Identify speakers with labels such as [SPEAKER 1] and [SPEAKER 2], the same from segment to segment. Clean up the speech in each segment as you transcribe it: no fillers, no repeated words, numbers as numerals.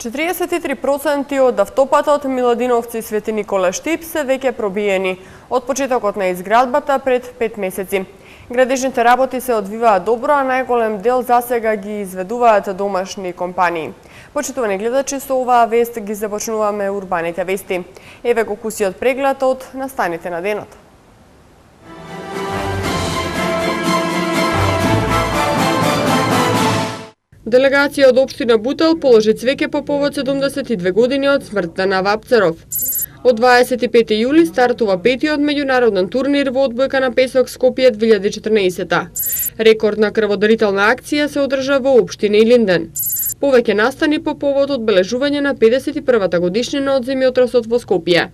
[SPEAKER 1] 43% од автопатот Миладиновци Свети Николе Штип се веќе пробиени од почетокот на изградбата пред 5 месеци. Градежните работи се одвиваат добро, а најголем дел засега ги изведуваат домашни компании. Почитувани гледачи, со оваа вест ги започнуваме урбаните вести. Еве го кусиот преглед од настаните на денот. Делегација од општина Бутел положи цвеќе по повод 72 години од смртта на Вапцаров. Од 25 јули стартува петиот меѓународен турнир во одбојка на песок Скопје 2014. Рекордна крводарителна акција се одржа во општина Илинден. Повеќе настани по повод одбележување на 51-та годишнина од земјотресот во Скопје.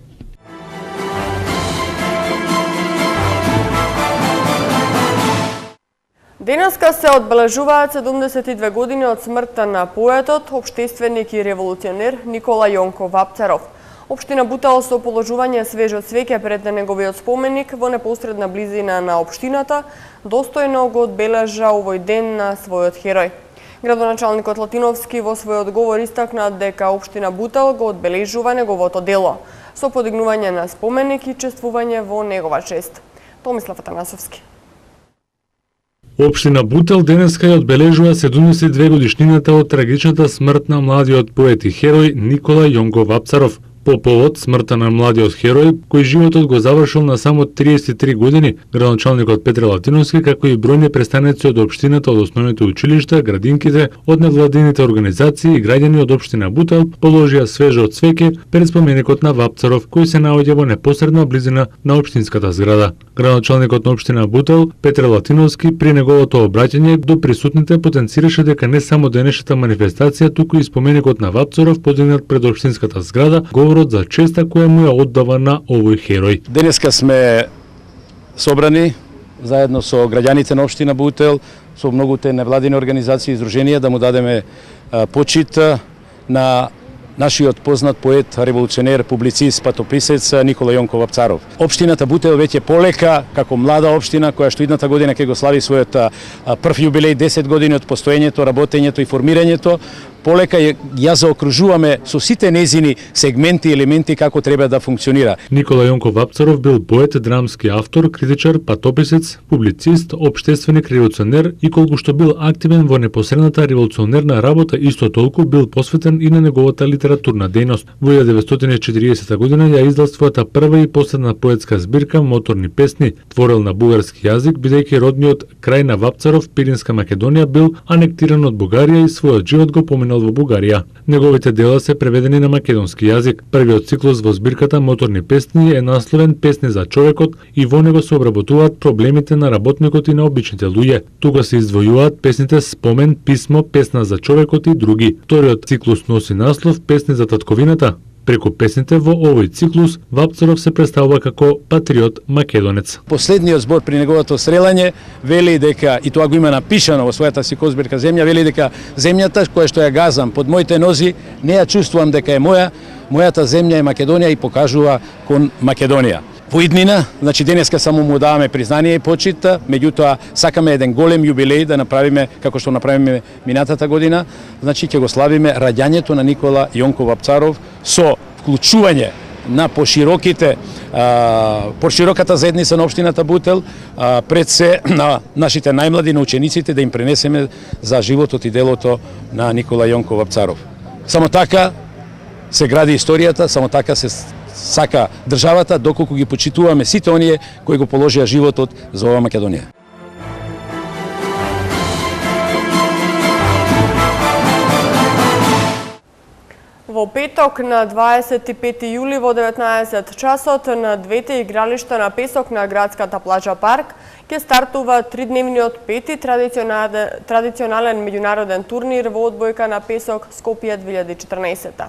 [SPEAKER 1] Денеска се одбележуваат 72 години од смртта на поетот, општественик и револуционер Никола Јонко Вапцаров. Општина Бутел со положување свежо цвеќе пред неговиот споменик во непосредна близина на општината достојно го одбележа овој ден на својот херој. Градоначалникот Латиновски во својот говор истакна дека општина Бутел го одбележува неговото дело со подигнување на споменик и чествување во негова чест. Томислав Атанасовски.
[SPEAKER 2] Општина Бутел денеска ја одбележува 72 годишнината од трагичната смрт на младиот поет и херој Никола Јонко Вапцаров. По повод смртта на младиот херој, кој животот го завршил на само 33 години, градоначалникот Петре Латиновски, како и бројни представници од општината, од основните училишта, градинките, од невладините организации и граѓани од општина Бутел положија свежо цвеќе пред споменикот на Вапцаров, кој се наоѓа во непосредна близина на општинската зграда. Градоначалникот на општина Бутел, Петре Латиновски, при неговото обраќање до присутните потенцираше дека не само денешната манифестација, туку и споменикот на Вапцаров подигнат пред општинската зграда, говорот за честа која му ја оддава на овој херој.
[SPEAKER 3] Денеска сме собрани заедно со граѓаните на општина Бутел, со многуте невладини организации и издруженија да му дадеме почит на нашиот познат поет, револуционер, публицист, патописец Никола Јонко Вапцаров. Општината Бутел веќе полека, како млада општина, која што идната година ќе го слави својот прв јубилеј 10 години од постоењето, работењето и формирањето, полека ја заокружуваме со сите незини сегменти и елементи како треба да функционира.
[SPEAKER 2] Никола Јонко Вапцаров бил поет, драмски автор, критичар, патописец, публицист, општественик, револуционер и колку што бил активен во непосредната револуционерна работа, исто толку бил посветен и на неговата литературна дејност. Во 1940 година ја издал својата прва и последна поетска збирка Моторни песни, творел на бугарски јазик, бидејќи родниот крај на Вапцаров, Пиринска Македонија, бил анектиран од Бугарија и својот живот го поминал во Бугарија. Неговите дела се преведени на македонски јазик. Првиот циклус во збирката Моторни песни е насловен Песни за човекот и во него се обработуваат проблемите на работникот и на обичните луѓе. Тука се издвојуваат песните Спомен, Писмо, Песна за човекот и други. Вториот циклус носи наслов Песни за татковината. Преку песните во овој циклус Вапцаров се представува како патриот македонец.
[SPEAKER 3] Последниот збор при неговото стрелање вели дека, и тоа го има напишано во својата си козбирка Земја, вели дека земјата која што ја газам под моите нози, не ја чувствувам дека е моја, мојата земја е Македонија и покажува кон Македонија. Во иднина, значи денеска само му даваме признание и почит, меѓутоа сакаме еден голем јубилеј да направиме како што направиме минатата година, значи ќе го славиме раѓањето на Никола Јонко Вапцаров со вклучување на пошироката заедница на општината Бутел, пред се на нашите најмлади, на учениците, да им пренесеме за животот и делото на Никола Јонко Вапцаров. Само така се гради историјата, само така се сака државата, доколку ги почитуваме сите оние кои го положија животот за ова Македонија.
[SPEAKER 1] Во петок на 25 јули во 19 часот на двете игралишта на песок на градската плажа Парк ќе стартува тридневниот пети традиционален меѓународен турнир во одбојка на песок Скопје 2014.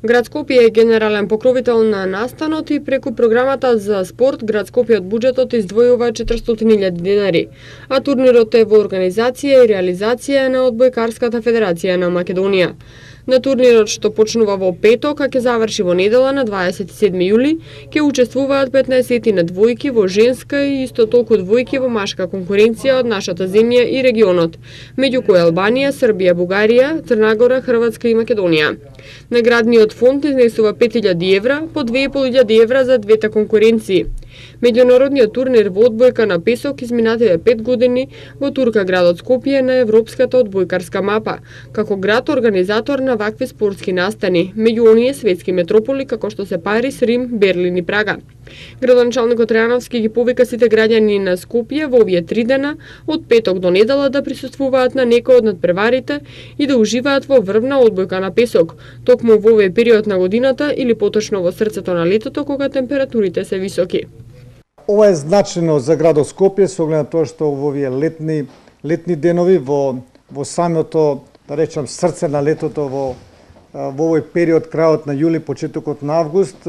[SPEAKER 1] Град Скопје е генерален покровител на настанот и преку програмата за спорт Град Скопје од буџетот издвојува 400.000 денари, а турнирот е во организација и реализација на Одбојкарската федерација на Македонија. На турнирот што почнува во петок, а ќе заврши во недела на 27 јули, ќе учествуваат 15 на двојки во женска и исто толку двојки во машка конкуренција од нашата земја и регионот, меѓу кои Албанија, Србија, Бугарија, Црна Гора, Хрватска и Македонија. Наградниот фонд изнесува 5000 евра, по 2500 евра за двете конкуренции. Меѓународниот турнир во одбојка на песок изминативе 5 години во турка градот Скопје на европската одбојкарска мапа, како град организатор на вакви спортски настани, меѓу оние светски метрополи како што се Париз, Рим, Берлин и Прага. Градоначалникот Реановски ги повика сите граѓани на Скопје во овие 3 дена, од петок до недела, да присуствуваат на некој од надпреварите и да уживаат во врвна одбојка на песок, токму во овој период на годината или поточно во срцето на летото кога температурите се високи.
[SPEAKER 4] Ова е значено за градот Скопје со оглед на тоа што во овие летни денови во самото, да речам, срце на летото во овој период, крајот на јули, почетокот на август,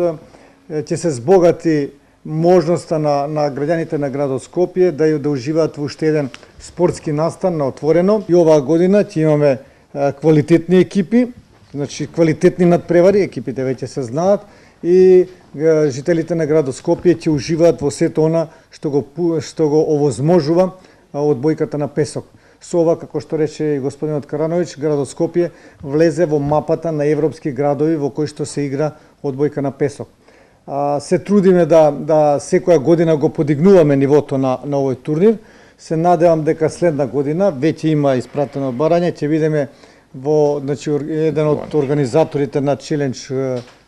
[SPEAKER 4] ќе се збогати можноста на граѓаните на градот Скопје да уживаат во уште еден спортски настан на отворено. И оваа година ќе имаме квалитетни екипи, значи квалитетни надпревари, екипите веќе се знаат, и жителите на градот Скопје ќе уживаат во сето она што го овозможува одбојката на песок. Со ова, како што рече господинот Карановиќ, градот Скопје влезе во мапата на европски градови во кои што се игра одбојка на песок. Се трудиме да секоја година го подигнуваме нивото на овој турнир. Се надевам дека следна година веќе има испратено барање, ќе бидеме еден од организаторите на челендж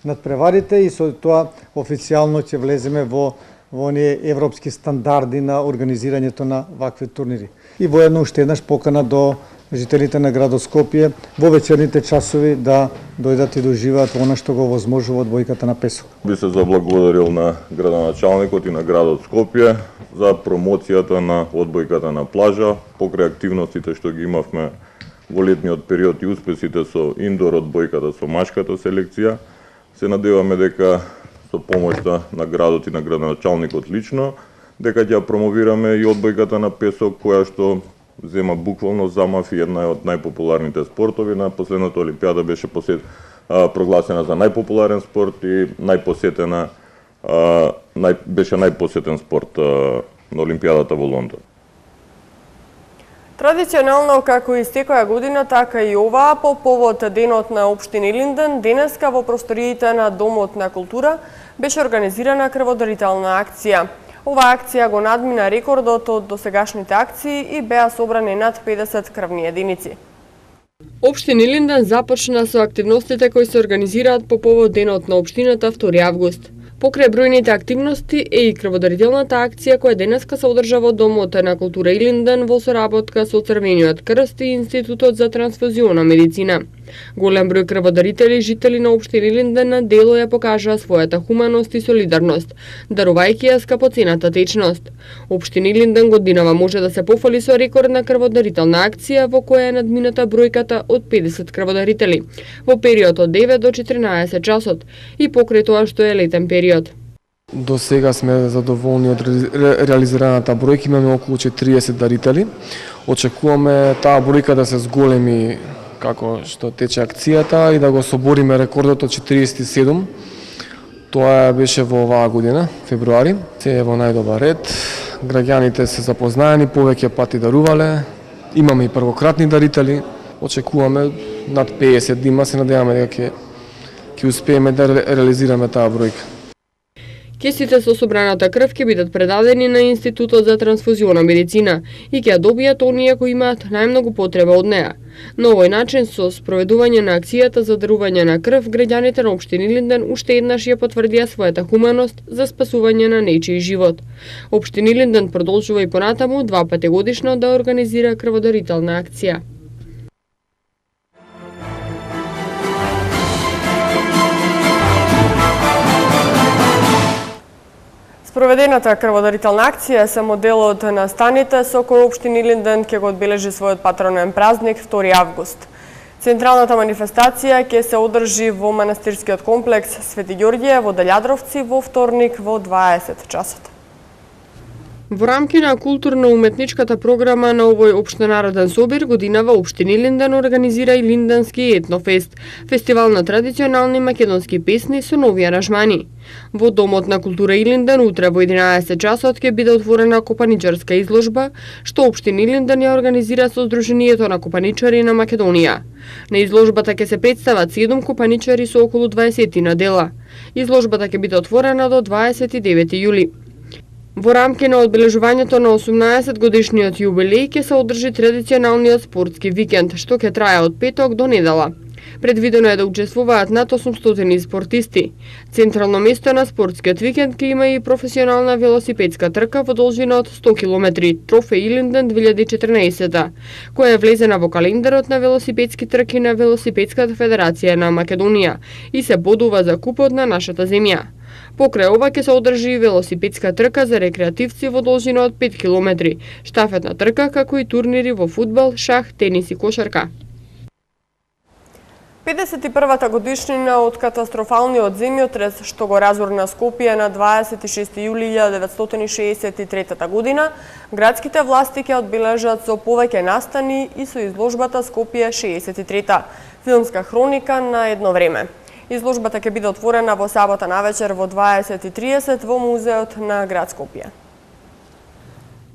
[SPEAKER 4] надпреварите и со тоа официјално ќе влеземе во оние европски стандарди на организирањето на вакви турнири. И воедно уште еднаш покана до жителите на градот Скопје во вечерните часови да дојдат и да уживаат она што го возможува одбојката на песок.
[SPEAKER 5] Би се заблагодарил на градоначалникот и на градот Скопје за промоцијата на одбојката на плажа, покрај активностите што ги имавме во летниот период и успесите со индор одбојката со машката селекција. Се надеваме дека со помошта на градот и на градоначалникот лично, дека ќе промовираме и одбојката на песок, која што зема буквално замав и една од најпопуларните спортови. На последната Олимпијада беше прогласена за најпопуларен спорт и беше најпосетен спорт на Олимпијадата во Лондон.
[SPEAKER 1] Традиционално, како и секоја година, така и оваа, по повод денот на општина Илинден, денеска во просториите на Домот на култура беше организирана крводарителна акција. Оваа акција го надмина рекордот од досегашните акции и беа собрани над 50 крвни единици. Општина Илинден започна со активностите кои се организираат по повод денот на општината 2 август. Покрај бројните активности е и крводарителната акција која денеска се одржа во Домот на култура Илинден во соработка со Црвениот крст и Институтот за трансфузиона медицина. Голем број крводарители, жители на општина Илинден на дело ја покажаа својата хуманост и солидарност, дарувајќи ја скапоцената течност. Општина Илинден годинава може да се пофали со рекордна крводарителна акција во која е надмината бројката од 50 крводарители во период од 9 до 14 часот и покрај тоа што е летен период.
[SPEAKER 6] До сега сме задоволни од реализираната бројка, имаме околу 40 дарители. Очекуваме таа бројка да се зголеми како што тече акцијата и да го собориме рекордот од 47. Тоа беше во оваа година, февруари. Се е во најдобар ред. Граѓаните се запознаени, повеќе пати дарувале. Имаме и првократни дарители. Очекуваме над 50 дима, се надеваме дека ќе успееме да реализираме таа бројка.
[SPEAKER 1] Кесите со собраната крв ќе бидат предадени на Институтот за трансфузиона медицина и ќе ја добијат оние кои имаат најмногу потреба од неа. На овој начин, со спроведување на акцијата за дарување на крв, граѓаните на општина Илинден уште еднаш ја потврдија својата хуманост за спасување на нечиј живот. Општина Илинден продолжува и понатаму 2 пати годишно да организира крводарителна акција. Спроведената крводарителна акција е само дел од настаните со кој општина Илинден ќе го одбележи својот патронен празник 2 август. Централната манифестација ќе се одржи во манастирскиот комплекс Свети Ѓорѓе во Делјадровци во вторник во 20 часот. Во рамки на културно-уметничката програма на овој општенароден собир годинава општина Илинден организира и Линденски етнофест, фестивал на традиционални македонски песни со нови аранжмани. Во Домот на култура Илинден утре во 11 часот ќе биде отворена копаничарска изложба, што општина Илинден ја организира со Сдруженијето на копаничари на Македонија. На изложбата ќе се представат 7 копаничари со околу 20 на дела. Изложбата ќе биде отворена до 29 јули. Во рамки на одбележувањето на 18 годишниот јубилеј ќе се одржи традиционалниот спортски викенд, што ќе трае од петок до недела. Предвидено е да учествуваат над 800 спортисти. Централно место на спортскиот викенд ќе има и професионална велосипедска трка во должина од 100 км, Трофеј Илинден 2014, која е влезена во календарот на велосипедски трки на Велосипедската федерација на Македонија и се бодува за купот на нашата земја. Покрај ова ќе се одржи и велосипедска трка за рекреативци во должина од 5 км, штафетна трка, како и турнири во фудбал, шах, тенис и кошарка. 51-та годишнина од катастрофалниот земјотрес што го разорна Скопје на 26 јули 1963 година, градските власти ќе одбележат со повеќе настани и со изложбата Скопје 63-та, филмска хроника на едно време. Изложбата ќе биде отворена во сабота навечер во 20:30 во музеот на град Скопје.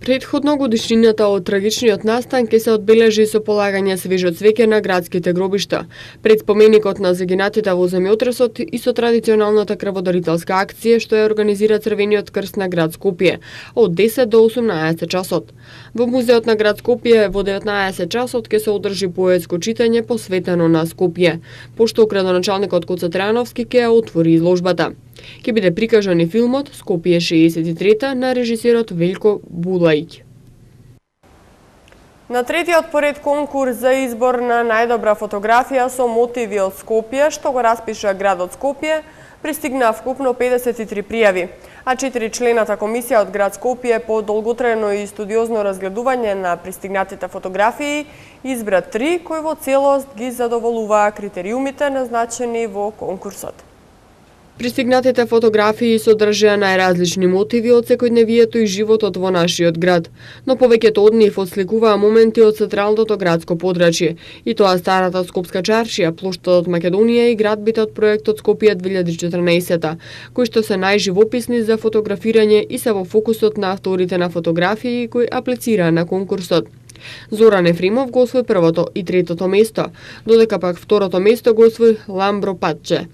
[SPEAKER 1] Предходно годишнината од трагичниот настан ќе се одбележи со полагање свежо цвеќе на градските гробишта, пред споменикот на загинатите во земјотресот и со традиционалната крводарителска акција што ја организира Црвениот крст на град Скопје од 10 до 18 часот. Во музеот на град Скопје во 19 часот ќе се одржи поетско читање посветено на Скопје, пошто градоначалникот Коца Трајановски ќе ја отвори изложбата. Ќе биде прикажан и филмот Скопје 63-та на режисерот Велјко Булајќ. На третиот поред конкурс за избор на најдобра фотографија со мотиви од Скопје, што го распиша градот Скопје, пристигнаа вкупно 53 пријави, а 4 члената комисија од град Скопје по долготрајно и студиозно разгледување на пристигнатите фотографии избра 3 кои во целост ги задоволуваа критериумите назначени во конкурсот. Пристигнатите фотографии содржаа најразлични мотиви од секојдневието и животот во нашиот град, но повеќето од нив отсликуваа моменти од централното градско подрачје, и тоа старата Скопска чаршија, плоштадот Македонија и градбите од проектот Скопје 2014, кои што се најживописни за фотографирање и се во фокусот на авторите на фотографии кои аплицираа на конкурсот. Зоран Ефримов го освои првото и третото место, додека пак второто место го освои Ламбро Патче.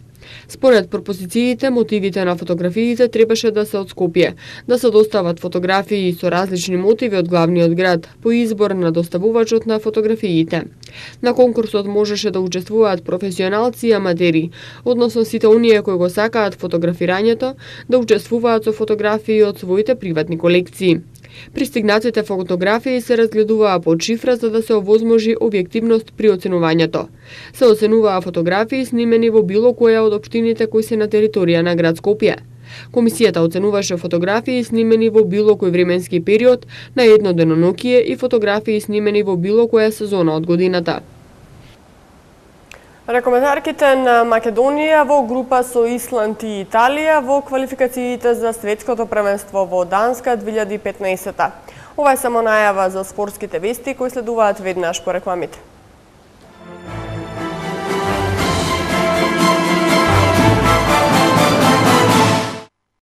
[SPEAKER 1] Според пропозициите, мотивите на фотографиите требаше да се од Скопје, да се достават фотографии со различни мотиви од главниот град, по избор на доставувачот на фотографиите. На конкурсот можеше да учествуваат професионалци и аматери, односно сите оние кои го сакаат фотографирањето, да учествуваат со фотографии од своите приватни колекции. Пристигнатите фотографии се разгледуваа по шифра за да се овозможи објективност при оценувањето. Се оценуваа фотографии снимени во било која од општините кои се на територија на град Скопје. Комисијата оценуваше фотографии снимени во било кој временски период, на едно денонокие и фотографии снимени во било која сезона од годината. Рекомендарките на Македонија во група со Исланд и Италија во квалификациите за светското првенство во Данска 2015. Ова е само најава за спортските вести кои следуваат веднаш по рекламите.